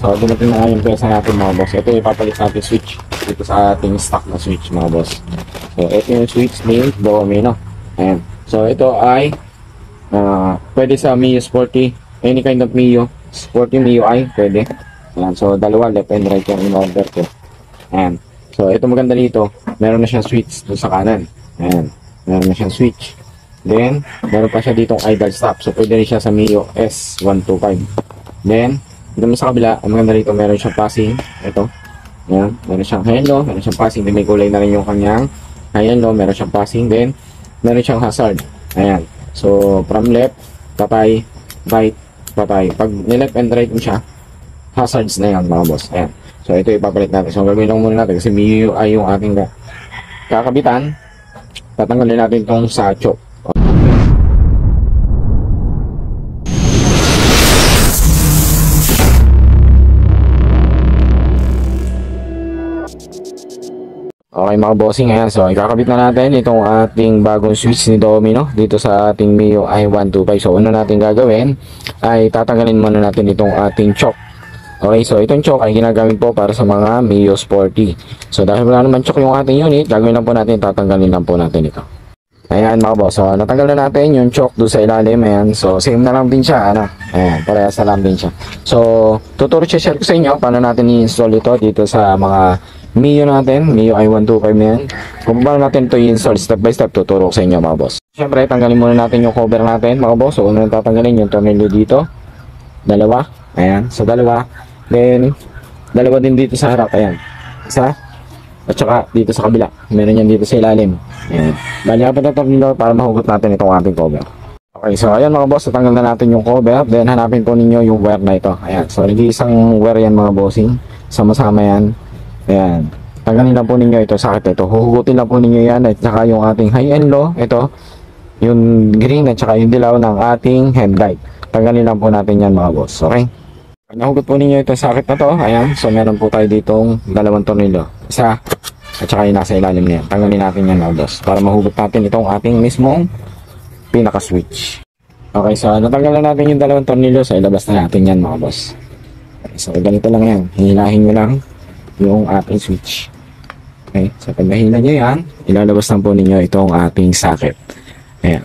So, dumating na yung pesa natin mga boss. Ito ipapalit natin switch dito sa ating stock na switch mga boss. So, ito yung switch ni Domino. Ayan. So, ito ay pwede sa Mio Sporty. Any kind of Mio. Sporty Mio ay pwede. Ayan. So, dalawa left and right yung in-order ko. Ayan. So, ito maganda dito. Meron na siyang switch doon sa kanan. Ayan. Meron na siyang switch. Then, meron pa siya ditong idle stop. So, pwede rin siya sa Mio S125. Then, dito sa kabila, ang maganda dito, meron siyang passing. Ito. Ayan. Meron siyang high and low. Meron siyang passing. Then, may kulay na rin yung kanyang high and low. Meron siyang passing. Then, meron siyang hazard. Ayan. So, from left, patay. Right, patay. Pag ni-left and right mo siya, hazards na yan, mga boss. Ayan. So, ito ipapalit natin. So, gagawin lang muna natin kasi Mio ay yung ating kakabitan. Tatanggalin natin itong sa choke. Okay mga bossing, ayan. So, ikakabit na natin itong ating bagong switch ni Domino dito sa ating Mio i125. So, una natin gagawin ay tatanggalin muna natin itong ating choke. Okay, so itong choke ay ginagamit po para sa mga Mio Sporty. So, dahil wala naman choke yung ating unit, gagawin lang po natin, tatanggalin lang po natin ito. Ayan mga boss, so natanggal na natin yung choke doon sa ilalim. Ayan, so same na lang din siya, ano? Ayan, parehas na lang din siya. So, tuturo share ko sa inyo paano natin i-install ito dito sa mga Mio natin, Mio i125 na yan. Kung paano natin ito i-install step by step, tuturo ko sa inyo mga boss. Siyempre, tanggalin muna natin yung cover natin mga boss. So, unang tatanggalin yung tornilyo dito. Dalawa, ayan, so dalawa. Then, dalawa din dito sa harap, ayan. Isa, at saka dito sa kabila. Meron yan dito sa ilalim. Ayan. Bali, apat na tornilyo para mahugot natin itong ating cover. Okay, so ayan mga boss, tatanggal na natin yung cover. Then, hanapin po ninyo yung wire na ito. Ayan, so hindi isang wire yan mga bossing. Sama-sama yan. Ayan. Tanggalin lang po ninyo ito, sakit ito. Huhugutin lang po ninyo yan at saka yung ating high and low. Ito, yung green at saka yung dilaw ng ating headlight. Tanggalin lang po natin yan mga boss. Okay? Pag nahugot po ninyo ito sakit na to, ayan. So meron po tayo ditong dalawang tornilyo. Isa at saka yung nasa ilalim niya. Tanggalin natin yan mga boss para mahugot natin itong ating mismong pinaka-switch. Okay, so natanggal na natin yung dalawang tornilyo. So ilabas na natin yan mga boss. Okay, so ganito lang yan. Hihilahin nyo lang yung ating switch. Okay, so pag nahila nyo yan, ilalabas lang po ninyo itong ating socket. Ayan,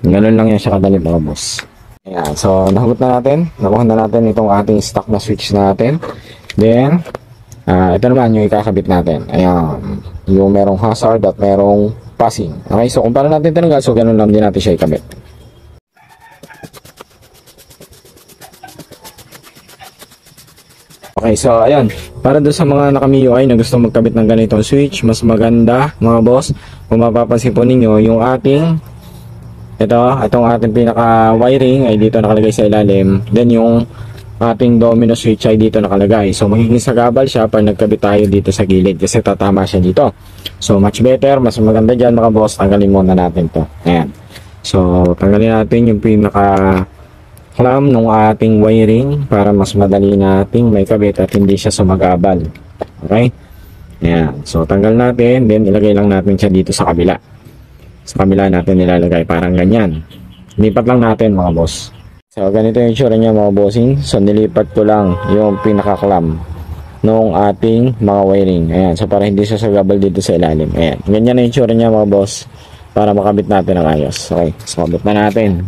ganun lang yan siya kadali mga boss. Ayan, so nahugot na natin, nakuha na natin itong ating stock na switch natin. Then, ito naman yung ikakabit natin. Ayan, yung merong hazard at merong passing. Okay, so kung paano natin tinanggal, so ganun lang din natin siya ikabit. Okay, so ayan, para doon sa mga naka-MIUI na gusto magkabit ng ganitong switch, mas maganda mga boss, kung mapapansin po ninyo, yung ating itong ating pinaka-wiring ay dito nakalagay sa ilalim, then yung ating domino switch ay dito nakalagay. So magiging sagabal siya pag nagkabit tayo dito sa gilid kasi tatama siya dito. So much better, mas maganda dyan mga boss, tanggalin muna natin to. Ayan, so tanggalin natin yung pinaka clamp ng ating wiring para mas madali nating may kabit at hindi siya sumagabal. Okay? Ayan. So, tanggal natin. Then, ilagay lang natin siya dito sa kabila. Sa kabila natin nilalagay. Parang ganyan. Lipat lang natin mga boss. So, ganito yung itsura niya mga bossing. So, nilipat ko lang yung pinaka-clamp ng ating mga wiring. Ayan. So, para hindi siya sumagabal dito sa ilalim. Ayan. Ganyan yung itsura niya mga boss para makabit natin ang ayos. Okay. So, kabit na natin.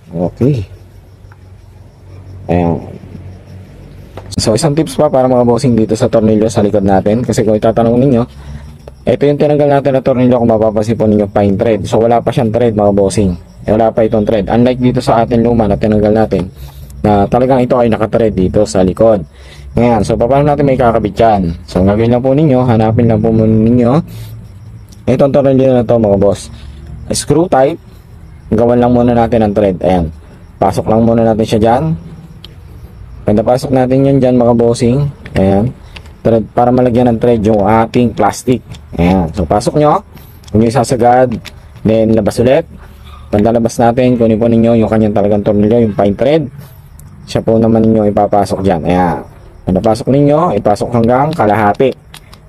Okay. Ayan. So, isang tips pa para mga bossing dito sa tornilyo sa likod natin. Kasi kung itatanong ninyo, ito yung tinanggal natin na tornilyo kung mapapansin po ninyo, fine thread. So, wala pa siyang thread mga bossing. Wala pa itong thread. Unlike dito sa ating luma na tinanggal natin, na talagang ito ay naka-thread dito sa likod. Ngayon, so, paano natin may kakabit yan? So, gagawin lang po ninyo, hanapin lang po ninyo itong tornilyo na to mga boss. Screw type. Gawan lang muna natin ang thread. Ayan. Pasok lang muna natin siya dyan. Pag napasok natin yan dyan mga bossing. Ayan. Thread, para malagyan ng thread yung ating plastic. Ayan. So pasok nyo. Huwag nyo isasagad. Then labas ulit. Pag nalabas natin, kunin po ninyo yung kanyang talagang tornilyo, yung fine thread. Siya po naman ninyo ipapasok dyan. Ayan. Pag napasok ninyo, ipasok hanggang kalahati.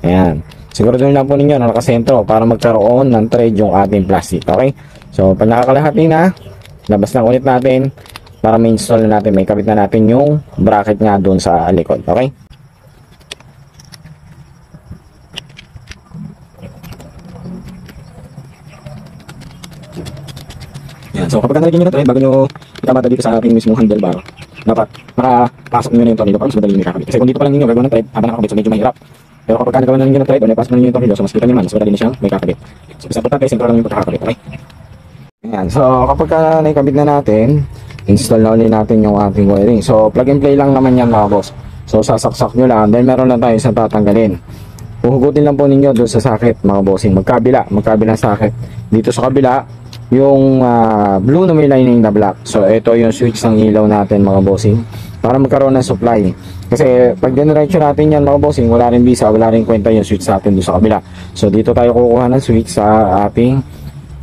Ayan. Siguraduhin lang po ninyo na nakasentro para magkaroon ng thread yung ating plastic. Okay? So, pag nakakalahati na, labas lang ulit natin para ma-install na natin, may kabit na natin yung bracket nga doon sa likod. Okay? Yan. So kapag nalagyan nyo na ito, bago nyo ikamata dito sa ating mismong handlebar, dapat makapasok nyo na yung tornillo para mas madali nyo kakabit. Kasi kung dito pa lang ninyo gagawin ng thread, habang nakakabit, so medyo mahirap. Pero kapag nagawa na ninyo ng thread, o napasok na ninyo yung tornillo, so mas kita nyo man, mas madali na siyang may kakabit. So isa importante, simple lang yung pagkakabit. Okay? Ayan. So kapag naikabit na natin, install na ulit natin yung ating wiring. So plug and play lang naman yan mga boss. So sasaksak nyo lang, then meron lang tayo isang tatanggalin. Puhugutin lang po ninyo doon sa socket mga bossing, magkabilang socket. Dito sa kabila yung blue na may lining na black. So ito yung switch ng ilaw natin mga bossing, para magkaroon ng supply. Kasi pag diretso natin yan mga bossing, wala rin bisa, wala rin kwenta yung switch natin doon sa kabila. So dito tayo kukuha ng switch sa ating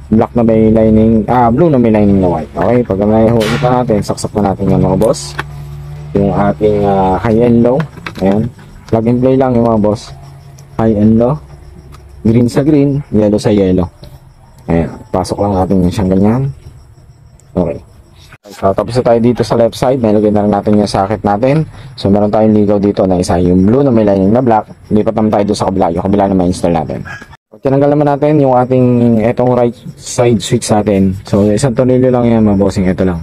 black na may lining, blue na may lining na white. Okay, pag naihulog pa natin, saksak na natin yan mga boss, yung ating high and low. Ayan, plug and play lang yung mga boss, high and low, green sa green, yellow sa yellow. Ayan, pasok lang natin yung siyang ganyan. Okay, so tapos na tayo dito sa left side, nilagay na lang natin yung socket natin. So meron tayong ligaw dito na isa, yung blue na may lining na black. Lipat naman tayo doon sa kabila, yung kabila na ma-install natin. Pag tinanggal naman natin yung ating etong right side switch natin, so isang tornilyo lang yan mga bossing, ito lang.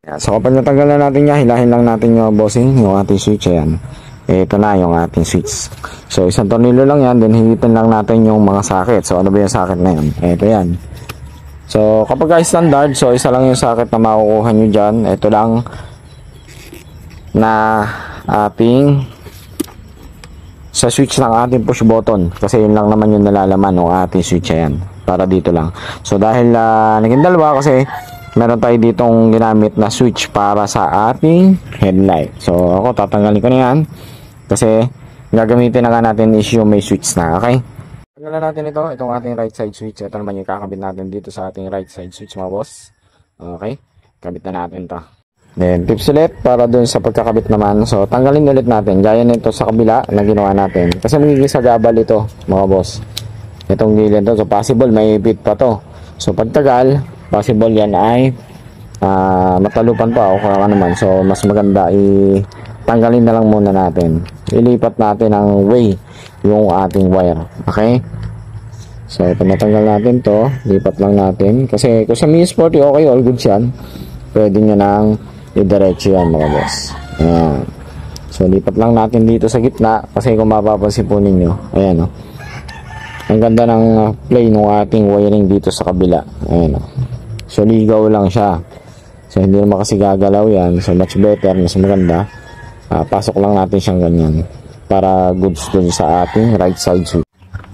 Ayan, so kapag natanggal na natin yan, hilahin lang natin yung bossing, yung ating switch. Ayan, ito na yung ating switch. So isang tornilyo lang yan, then higipin lang natin yung mga socket. So ano ba yung socket na yan? Ito yan. So kapag standard, so isa lang yung socket na makukuha nyo dyan. Ito lang na ating sa switch ng ating push button, kasi yun lang naman yung nalalaman ng ating switch. Ayan, para dito lang. So dahil naging dalawa, kasi meron tayo ditong ginamit na switch para sa ating headlight. So ako tatanggalin ko na yan, kasi gagamitin na nga natin is yung may switch na. Okay, tanggalan natin itong ating right side switch. Ito naman yung kakabit natin dito sa ating right side switch mga boss. Okay, kabit na natin to. Then tips ulit para dun sa pagkakabit naman. So tanggalin ulit natin gaya nito sa kabila na ginawa natin, kasi magiging sagabal ito mga boss, itong gilid to. So possible may bit pa to. So pagtagal, possible yan ay matalupan pa o kung naman. So mas maganda tanggalin na lang muna natin, ilipat natin ng way yung ating wire. Okay, so ito, natanggal natin to, lipat lang natin, kasi kung sa Mini Sporty okay, all good yan, pwede nyo nang idiretso yan mga boss. Ayan, so lipat lang natin dito sa gitna, kasi kung mapapansin po ninyo, ayan o, ang ganda ng play ng ating wiring dito sa kabila. Ayan o, so ligaw lang siya, so hindi naman kasi gagalaw yan. So much better, mas maganda, pasok lang natin siyang ganyan para goods dun sa ating right side switch.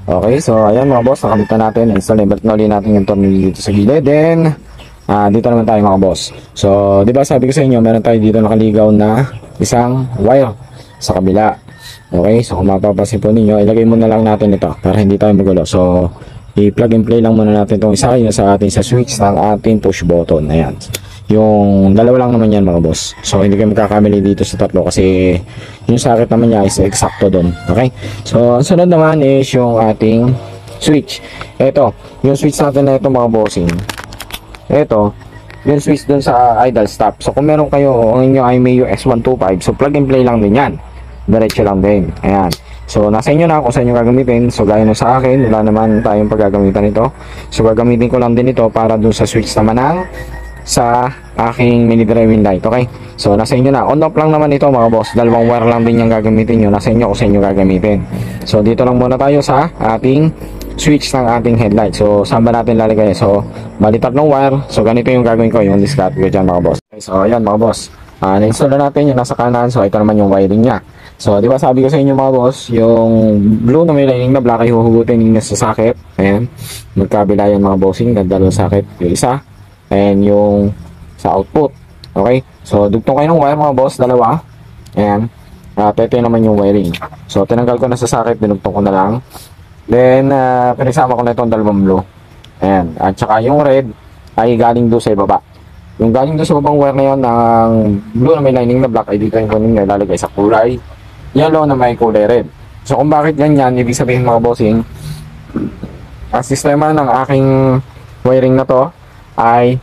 Okay, so ayan mga boss, nakabit na natin, install na, na ulit natin yung tornilyo dito sa gilid. Then dito naman tayo mga boss. So di ba sabi ko sa inyo, meron tayo dito nakaligaw na isang wire sa kabila. Okay, so kung mapapansin po ninyo, ilagay muna lang natin ito para hindi tayo magulo. So i-plug and play lang muna natin itong isa sa ating sa switch ng ating push button. Ayan, yung dalawa lang naman yan mga boss. So hindi kayo magkakamali dito sa tatlo, kasi yung socket naman niya is eksakto doon. Okay, so ang sunod naman is yung ating switch. Ito, yung switch natin na ito mga bossing, ito yung switch dun sa idle stop. So kung meron kayo, ang inyo ay may US125, so plug and play lang din yan, diretso lang din. Ayan, so nasa inyo na kung saan nyo gagamitin. So gaya nung sa akin, wala naman tayong paggagamitan ito, so gagamitin ko lang din ito para dun sa switch naman ng sa aking mini driving light. Okay, so nasa inyo na, on off lang naman ito mga boss, dalawang wire lang din yung gagamitin nyo, nasa inyo kung saan nyo gagamitin. So dito lang muna tayo sa ating switch ng ating headlight. So saan ba natin lalagay? So bali tatlong wire, so ganito yung gagawin ko, yung discard ko dyan mga boss. Okay, so ayan mga boss, na-install na natin yung nasa kanan. So ito naman yung wiring nya. So di ba sabi ko sa inyo mga boss, yung blue na may lining na black ay huhugutin ninyo sa socket. Ayan, magkabila yan mga bossing, dalawang socket, yung isa and yung sa output. Okay, so dugtong kayo ng wire mga boss, dalawa. Ayan, ito naman yung wiring. So tinanggal ko na sa socket, dinugtong ko na lang. Then pinagsama ko na itong dalawang blue. Ayan, at saka yung red ay galing doon sa ibaba. Yung galing doon sa babang wire na yun ng blue na may lining na black ay dito yung kunin nga ilalagay sa kulay yellow na may kulay red. So kung bakit ganyan, ibig sabihin mga bossing, ang sistema ng aking wiring na to ay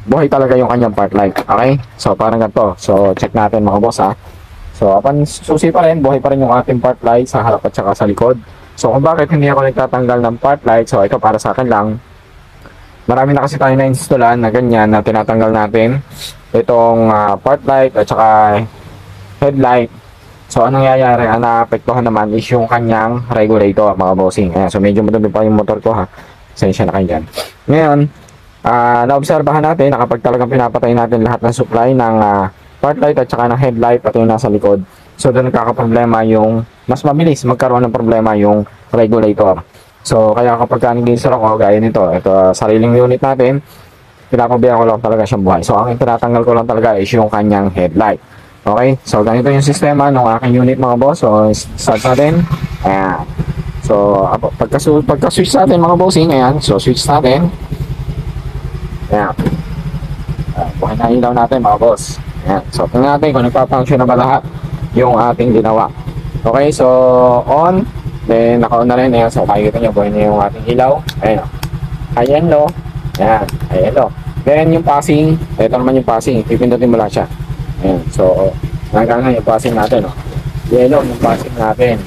buhay talaga yung kanyang part light. Okay? So, parang ganito. So, check natin mga boss ha. So, upon susi pa rin, buhay pa rin yung ating part light sa harap at saka sa likod. So, kung bakit hindi ako nagtatanggal ng part light, so ito para sa akin lang. Marami na kasi tayo na-installan na ganyan na tinatanggal natin itong part light at saka headlight. So, anong nangyayari? Ang naapektuhan naman is yung kanyang regulator, mga bossing. Ayan, so, medyo madumi pa yung motor ko ha. Sensya na kayo dyan. Ngayon, naobserbahan natin na kapag talagang pinapatay natin lahat ng supply ng part light at saka ng headlight pati yung nasa likod. So, doon nagkakaproblema yung, mas mabilis magkaroon ng problema yung regulator. So, kaya kapag nag-install ako, gaya nito, ito sariling unit natin, pinapabayaan ko lang talaga siyang buhay. So, ang tinatanggal ko lang talaga is yung kanyang headlight. Okay? So, ganito yung sistema ng aking unit mga boss. So, start natin. Ayan. So, pagka-switch natin mga bossing, ayan. So, switch natin. Ayan. Buhay na ilaw natin mga boss. Ayan. So, tingnan natin kung nagpa-function na ba lahat yung ating ginawa. Okay? So, on. Then, naka-on na rin. Ayan. So, makikita nyo, buhay na yung ating ilaw. Ayan. High and low. Ayan. High and low. Then, yung passing. Ito naman yung passing. Pipindutin mo lang siya. Ayan. So, hanggang yung passing natin. Oh. Yellow yung passing natin.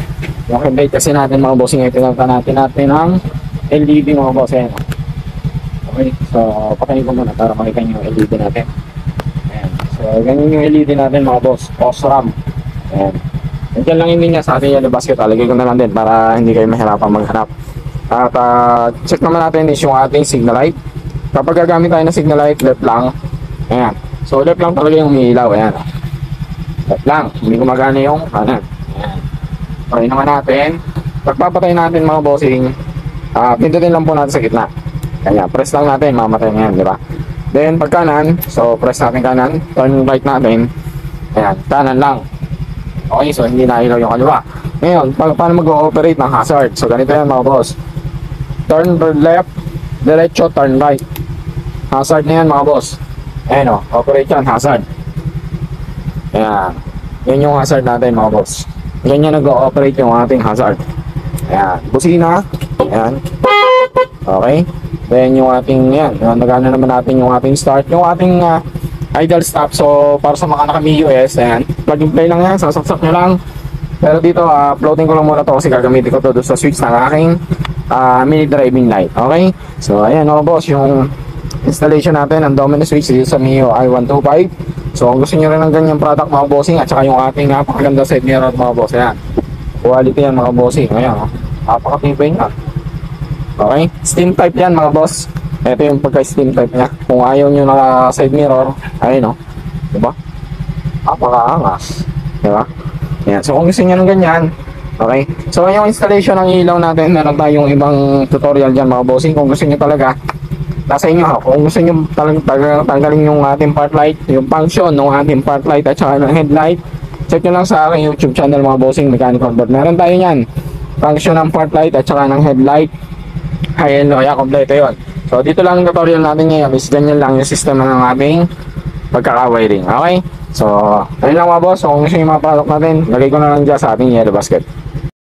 Yung headlight kasi natin mga bossing ay pinagtan natin ang LED mga boss. Ayan. Okay. So, pakain ko muna para makita nyo yung LED natin. Ayan. So, ganyan yung LED natin mga boss. Osram. Ayan. Diyan lang yung linya sa ating yellow basket. Lagay ko na lang din para hindi kayo mahirapan maghanap. At check naman natin is yung ating signal light. Kapag gagamit tayo ng signal light, left lang. Ayan. So, left lang talaga yung umiilaw. Ayan. Left lang. Hindi gumagana yung kanan. Ayan. Okay naman natin. Pagpapatay natin mga bossing, pindutin lang po natin sa gitna. Ayan. Press lang natin. Mamatay na yan. Diba? Then, pag kanan, so press natin kanan. Turn right natin. Ayan. Kanan lang. Okay, so hindi na ilaw yung kaliwa. Ngayon, paano mag-ooperate ng hazard? So, ganito yan mga boss. Turn left, diretso, turn right. Hazard na yan mga boss. Ayan o, operate yan, hazard. Ayan. Yan yung hazard natin mga boss. Ganyan nag-ooperate yung ating hazard. Ayan. Busina. Ayan. Okay. Then yung ating, yan. Nagana naman natin yung ating start. Yung ating idle stop. So, para sa mga naka-MIUI, ayan. Plug and play lang yan. Sasaksak nyo lang. Pero dito, floating ko lang muna to kasi gagamitin ko to doon sa switch ng aking mini driving light. Okay? So, ayan mga boss, yung installation natin ng Domino switch dito sa MIUI 125. So, kung gusto nyo rin ng ganyang product mga bossing at saka yung ating napakaganda side mirror mga boss. Ayan. Quality yan mga bossing. Ayan. Napakatibay nga. Okay? Steam type yan mga boss. Ito yung pagka-steam type niya. Kung ayaw nyo na side mirror, ayun o. Diba? Napakaangas. Diba? Ayan. So, kung gusto nyo ng ganyan, okay? So, yung installation ng ilaw natin, meron tayong ibang tutorial dyan mga bossing. Kung gusto nyo talaga, nasa inyo ha. Kung gusto nyo tanggalin yung ating part light, yung function ng ating part light at saka ng headlight, check nyo lang sa aking YouTube channel mga bossing, Mechanical Board. Meron tayo yan. Function ng part light at saka ng headlight. Ayan, kaya kompleto yun. So, dito lang yung tutorial natin ngayon is ganyan lang yung sistema ng ating pagkaka-wiring. Okay? So, ayun lang mga boss. So, kung gusto nyo yung mga product natin, lagay ko na lang dyan sa ating yellow basket.